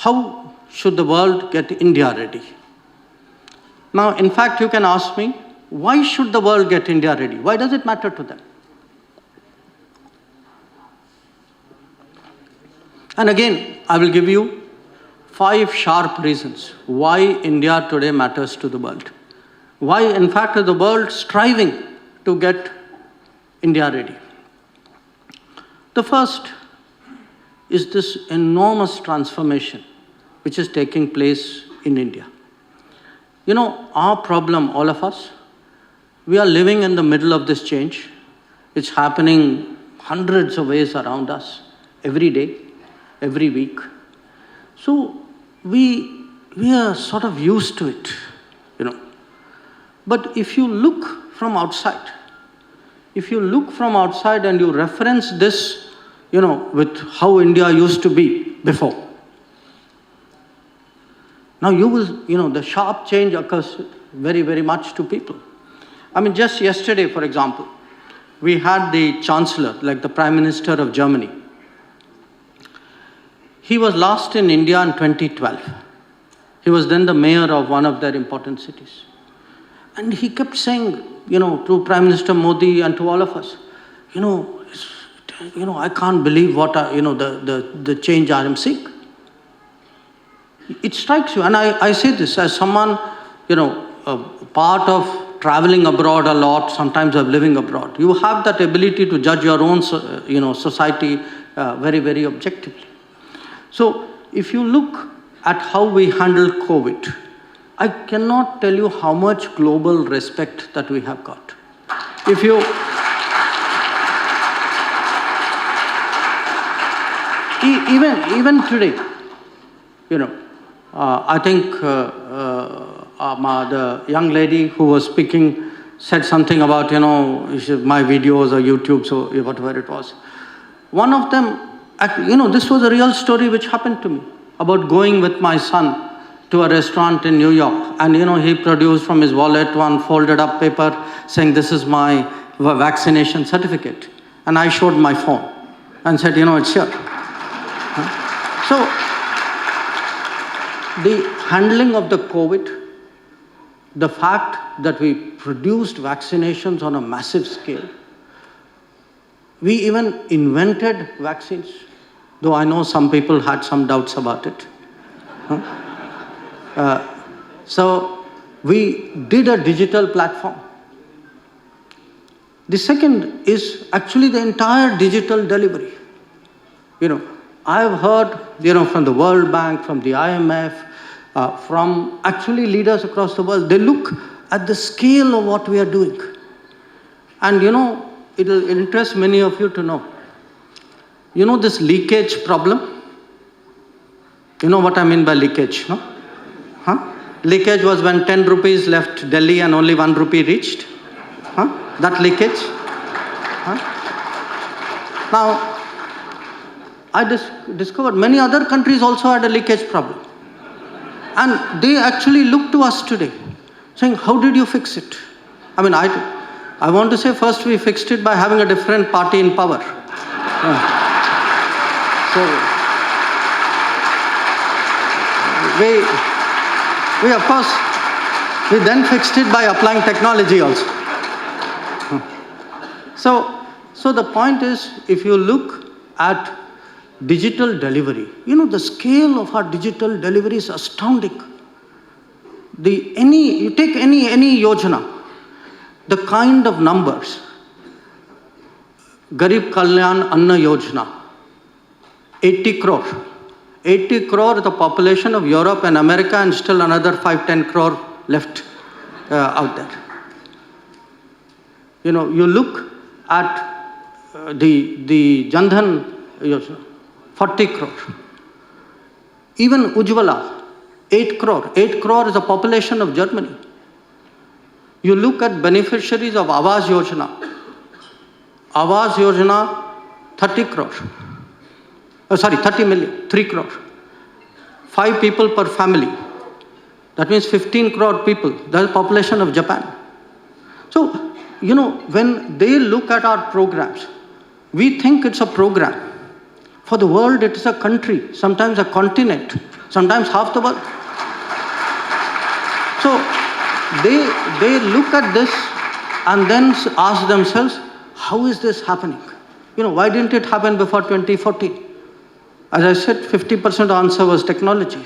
how should the world get India ready? Now, in fact, you can ask me, why should the world get India ready? Why does it matter to them? And again, I will give you 5 sharp reasons why India today matters to the world. Why, in fact, is the world striving to get India ready? The first is this enormous transformation which is taking place in India. You know, our problem, all of us, we are living in the middle of this change. It's happening hundreds of ways around us, every day, every week. So we are sort of used to it, you know. But if you look from outside, and you reference this, you know, with how India used to be before, now you will, you know, the sharp change occurs very, very much to people. I mean, just yesterday, for example, we had the Chancellor, like the Prime Minister of Germany. He was last in India in 2012. He was then the mayor of one of their important cities. And he kept saying, you know, to Prime Minister Modi and to all of us, you know, I can't believe what, the change I am seeing. It strikes you, and I say this as someone, you know, part of traveling abroad a lot, sometimes of living abroad. You have that ability to judge your own, society very, very objectively. So if you look at how we handled COVID, I cannot tell you how much global respect that we have got. If you... even today, you know, I think the young lady who was speaking said something about, you know, my videos or YouTube, so whatever it was. One of them, you know, this was a real story which happened to me about going with my son to a restaurant in New York, and, you know, he produced from his wallet one folded up paper saying, this is my vaccination certificate. And I showed my phone and said, you know, it's here. So, the handling of the COVID, the fact that we produced vaccinations on a massive scale, we even invented vaccines, though I know some people had some doubts about it. So, we did a digital platform. The second is actually the entire digital delivery. You know, I've heard, you know, from the World Bank, from the IMF, from actually leaders across the world, they look at the scale of what we are doing. And, you know, it will interest many of you to know. You know this leakage problem? You know what I mean by leakage, no? Leakage was when 10 rupees left Delhi and only 1 rupee reached. That leakage. Now, I discovered many other countries also had a leakage problem. And they actually look to us today, saying, how did you fix it? I mean, I want to say first we fixed it by having a different party in power. So, we of course, we then fixed it by applying technology also. So the point is, if you look at digital delivery, you know, the scale of our digital delivery is astounding. You take any yojana, the kind of numbers, Garib Kalyan Anna Yojana, 80 crore. 80 crore the population of Europe and America, and still another 5-10 crore left out there. You know, you look at the Jandhan Yojana, 40 crore. Even Ujjwala, 8 crore. 8 crore is the population of Germany. You look at beneficiaries of Awas Yojana. Awas Yojana, 30 crore. 30 million, 3 crore. 5 people per family. That means 15 crore people. That's the population of Japan. So, you know, when they look at our programs, we think it's a program. For the world, it is a country, sometimes a continent, sometimes half the world. So they look at this and then ask themselves, how is this happening? Why didn't it happen before 2014? As I said, 50% answer was technology.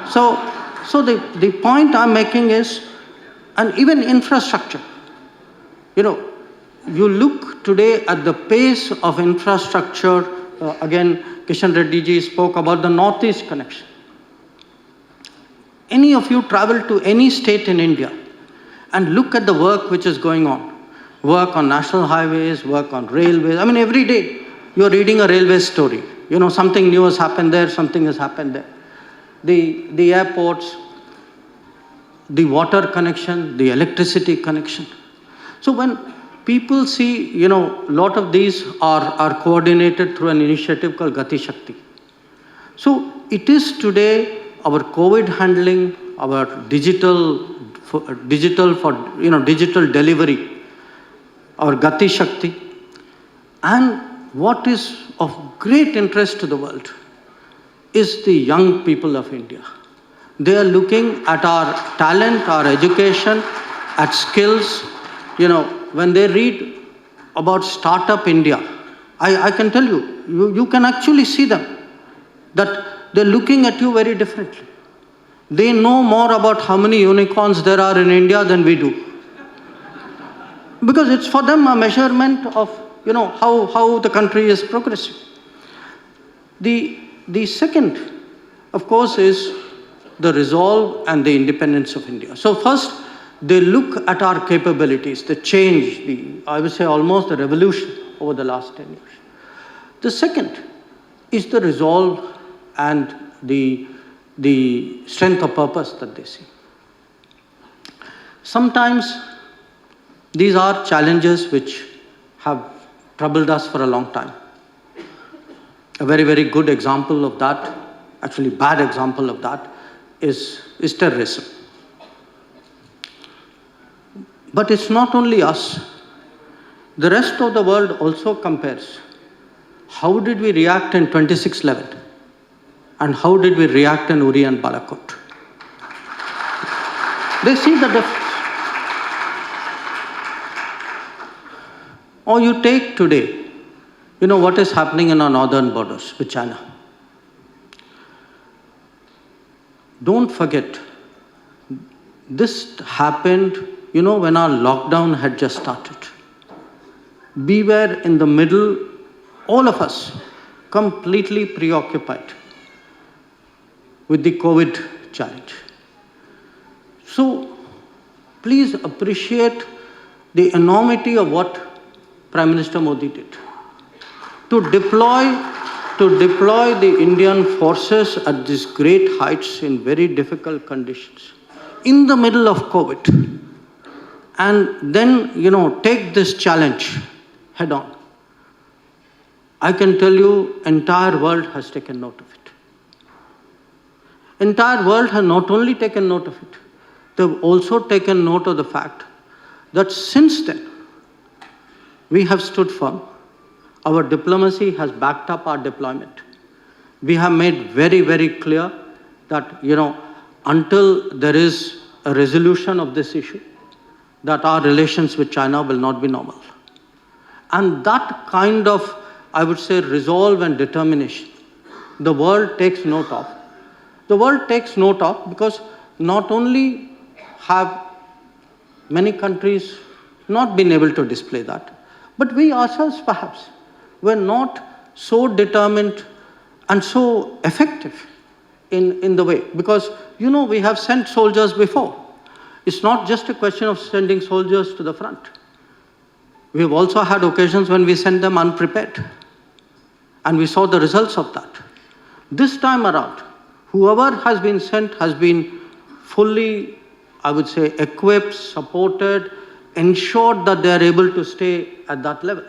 So the point I'm making is, and even infrastructure, you look today at the pace of infrastructure. Again, Kishan Reddy ji spoke about the Northeast connection. Any of you travel to any state in India and look at the work which is going on. Work on national highways, work on railways. I mean, every day you're reading a railway story. Something new has happened there, something has happened there. The airports, the water connection, the electricity connection. So when people see, a lot of these are coordinated through an initiative called Gati Shakti. So it is today our COVID handling, our digital delivery, our Gati Shakti, and what is of great interest to the world is the young people of India. They are looking at our talent, our education, at skills. When they read about Startup India, I can tell you can actually see them, that they're looking at you very differently. They know more about how many unicorns there are in India than we do. Because it's for them a measurement of, how the country is progressing. The second, of course, is the resolve and the independence of India. So first, they look at our capabilities, the change, I would say almost the revolution over the last 10 years. The second is the resolve and the strength of purpose that they see. Sometimes these are challenges which have troubled us for a long time. A very, very good example of that, actually bad example of that, is terrorism. But it's not only us. The rest of the world also compares. How did we react in 26/11? And how did we react in Uri and Balakot? They see the difference. Or you take today, what is happening in our northern borders with China. Don't forget, this happened, when our lockdown had just started. We were in the middle, all of us, completely preoccupied with the COVID challenge. So, please appreciate the enormity of what Prime Minister Modi did. To deploy the Indian forces at these great heights in very difficult conditions, in the middle of COVID, and then, take this challenge head on. I can tell you, entire world has taken note of it. Entire world has not only taken note of it, they've also taken note of the fact that since then, we have stood firm. Our diplomacy has backed up our deployment. We have made very, very clear that, until there is a resolution of this issue, that our relations with China will not be normal. And that kind of, I would say, resolve and determination, the world takes note of. The world takes note of because not only have many countries not been able to display that, but we ourselves perhaps were not so determined and so effective in the way. Because, we have sent soldiers before. It's not just a question of sending soldiers to the front. We have also had occasions when we sent them unprepared. And we saw the results of that. This time around, whoever has been sent has been fully, I would say, equipped, supported, ensured that they are able to stay at that level.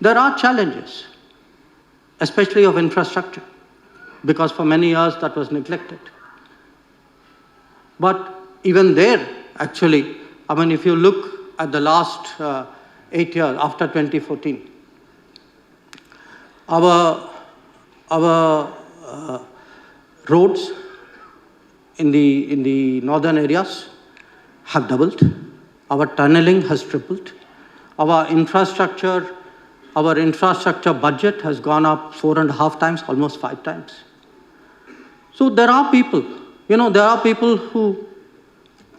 There are challenges, especially of infrastructure, because for many years that was neglected. But even there, actually, if you look at the last 8 years after 2014, our roads in the northern areas have doubled. Our tunneling has tripled. Our infrastructure budget has gone up 4.5 times, almost 5 times. So there are people, who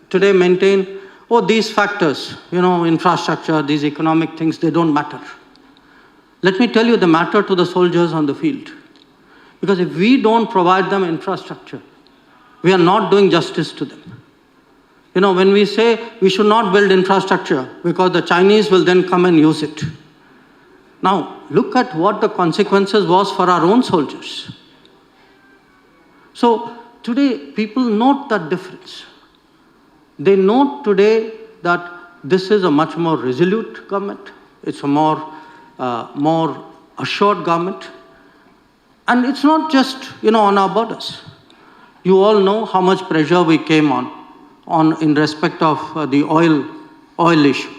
today maintain, oh, these factors, infrastructure, these economic things, they don't matter. Let me tell you, they matter to the soldiers on the field. Because if we don't provide them infrastructure, we are not doing justice to them. When we say we should not build infrastructure because the Chinese will then come and use it. Now, look at what the consequences was for our own soldiers. So, today, people note that difference. They note today that this is a much more resolute government. It's a more assured government. And it's not just, on our borders. You all know how much pressure we came on in respect of the oil issue.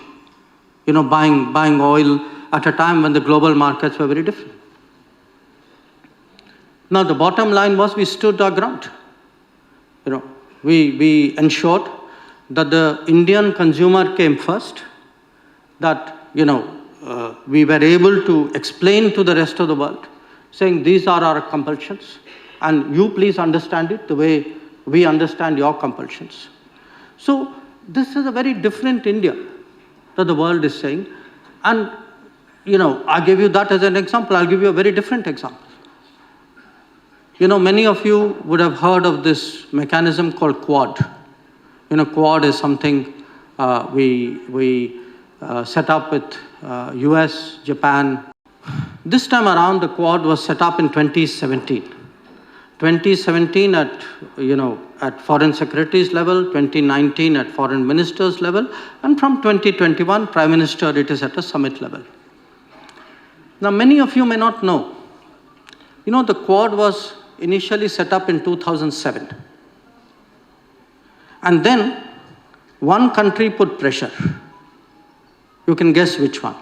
Buying oil at a time when the global markets were very different. Now, the bottom line was we stood our ground. We ensured that the Indian consumer came first, that, we were able to explain to the rest of the world, saying these are our compulsions, and you please understand it the way we understand your compulsions. So this is a very different India that the world is saying. And, I gave you that as an example. I'll give you a very different example. Many of you would have heard of this mechanism called Quad. Quad is something we set up with US, Japan. This time around, the Quad was set up in 2017. 2017 at Foreign Secretary's level, 2019 at Foreign Minister's level, and from 2021, Prime Minister, it is at a summit level. Now, many of you may not know, the Quad was initially set up in 2007. And then, one country put pressure. You can guess which one.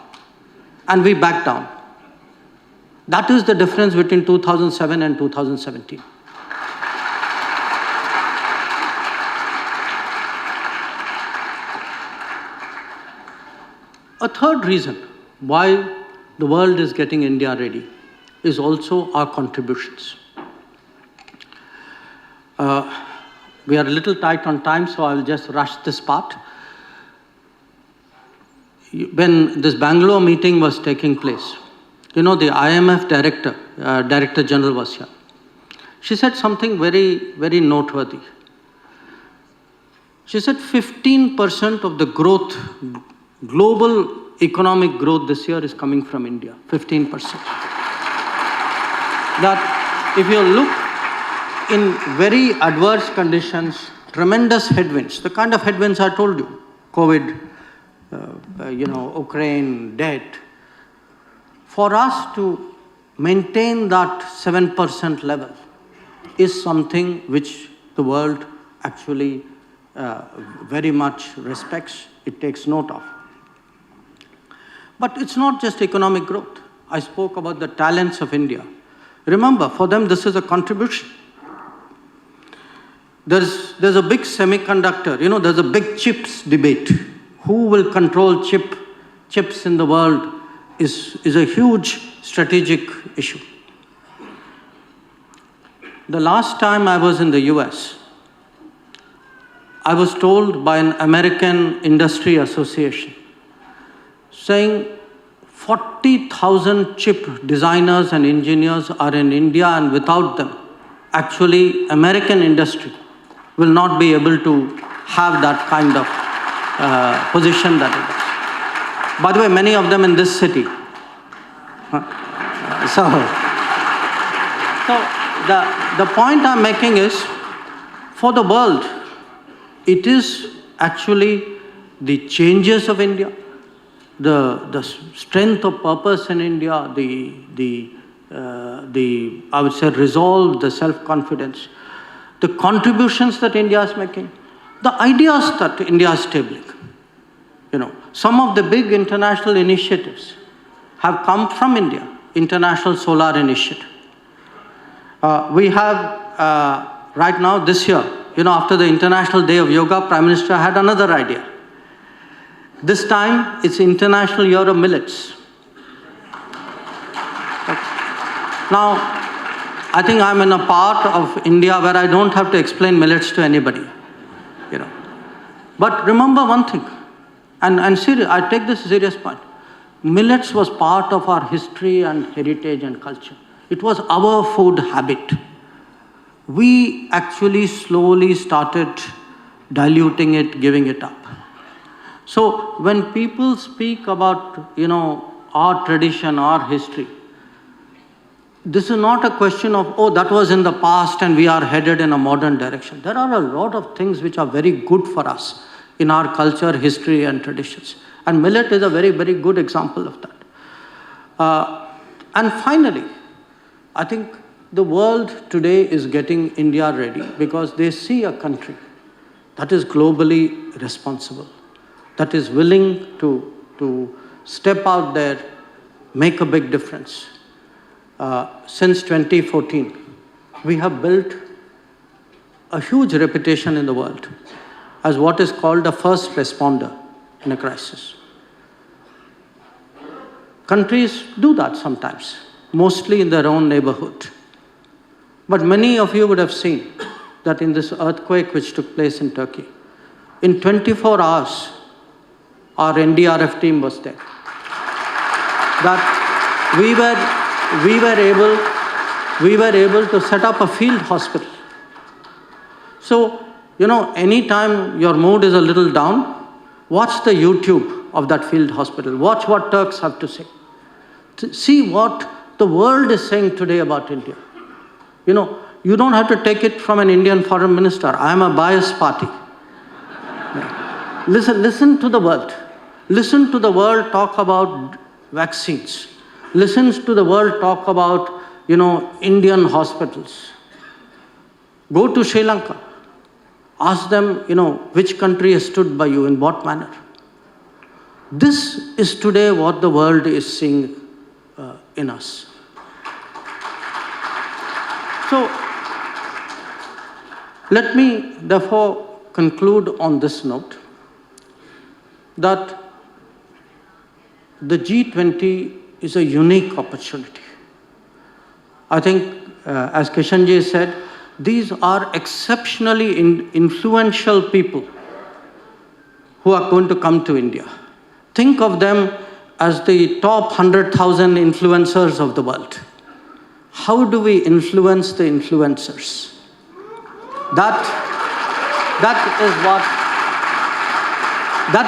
And we backed down. That is the difference between 2007 and 2017. A third reason why the world is getting India ready is also our contributions. We are a little tight on time, so I'll just rush this part. When this Bangalore meeting was taking place, the IMF Director General was here. She said something very, very noteworthy. She said 15% of the growth, global economic growth this year is coming from India, 15%. That if you look in very adverse conditions, tremendous headwinds, the kind of headwinds I told you, COVID, Ukraine, debt, for us to maintain that 7% level is something which the world actually very much respects, it takes note of. But it's not just economic growth. I spoke about the talents of India. Remember, for them this is a contribution. There's a big semiconductor, there's a big chips debate. Who will control chips in the world is a huge strategic issue. The last time I was in the US, I was told by an American industry association saying 40,000 chip designers and engineers are in India, and without them, actually American industry will not be able to have that kind of position that it has. By the way, many of them in this city. So the point I'm making is, for the world, it is actually the changes of India, the strength of purpose in India, the I would say resolve, the self-confidence, the contributions that India is making, the ideas that India is tabling. Some of the big international initiatives have come from India. International Solar Initiative. We have right now, this year, after the International Day of Yoga, Prime Minister had another idea. This time, it's International Year of Millets. Now, I think I'm in a part of India where I don't have to explain millets to anybody. But remember one thing, and serious, I take this serious point. Millets was part of our history and heritage and culture. It was our food habit. We actually slowly started diluting it, giving it up. So when people speak about, our tradition, our history, this is not a question of, oh, that was in the past and we are headed in a modern direction. There are a lot of things which are very good for us in our culture, history, and traditions. And millet is a very, very good example of that. And finally, I think the world today is getting India ready because they see a country that is globally responsible, that is willing to step out there, make a big difference. Since 2014, we have built a huge reputation in the world as what is called a first responder in a crisis. Countries do that sometimes, mostly in their own neighborhood. But many of you would have seen that in this earthquake which took place in Turkey, in 24 hours, our NDRF team was there. That we were able to set up a field hospital. So, anytime your mood is a little down, watch the YouTube of that field hospital. Watch what Turks have to say. See what the world is saying today about India. You don't have to take it from an Indian foreign minister. I am a biased party. Listen to the world. Listen to the world talk about vaccines. Listen to the world talk about, Indian hospitals. Go to Sri Lanka. Ask them, which country has stood by you, in what manner. This is today what the world is seeing in us. So, let me therefore conclude on this note that the G20 is a unique opportunity. I think, as Kishanji said, these are exceptionally influential people who are going to come to India. Think of them as the top 100,000 influencers of the world. How do we influence the influencers? That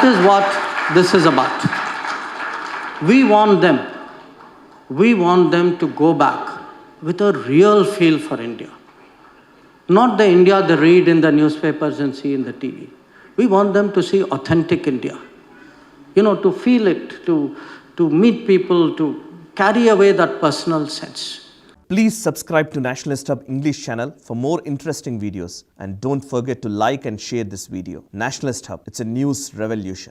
is what this is about. We want them to go back with a real feel for India. Not the India they read in the newspapers and see in the TV. We want them to see authentic India. To feel it, to meet people, to carry away that personal sense. Please subscribe to Nationalist Hub English channel for more interesting videos. And don't forget to like and share this video. Nationalist Hub, it's a news revolution.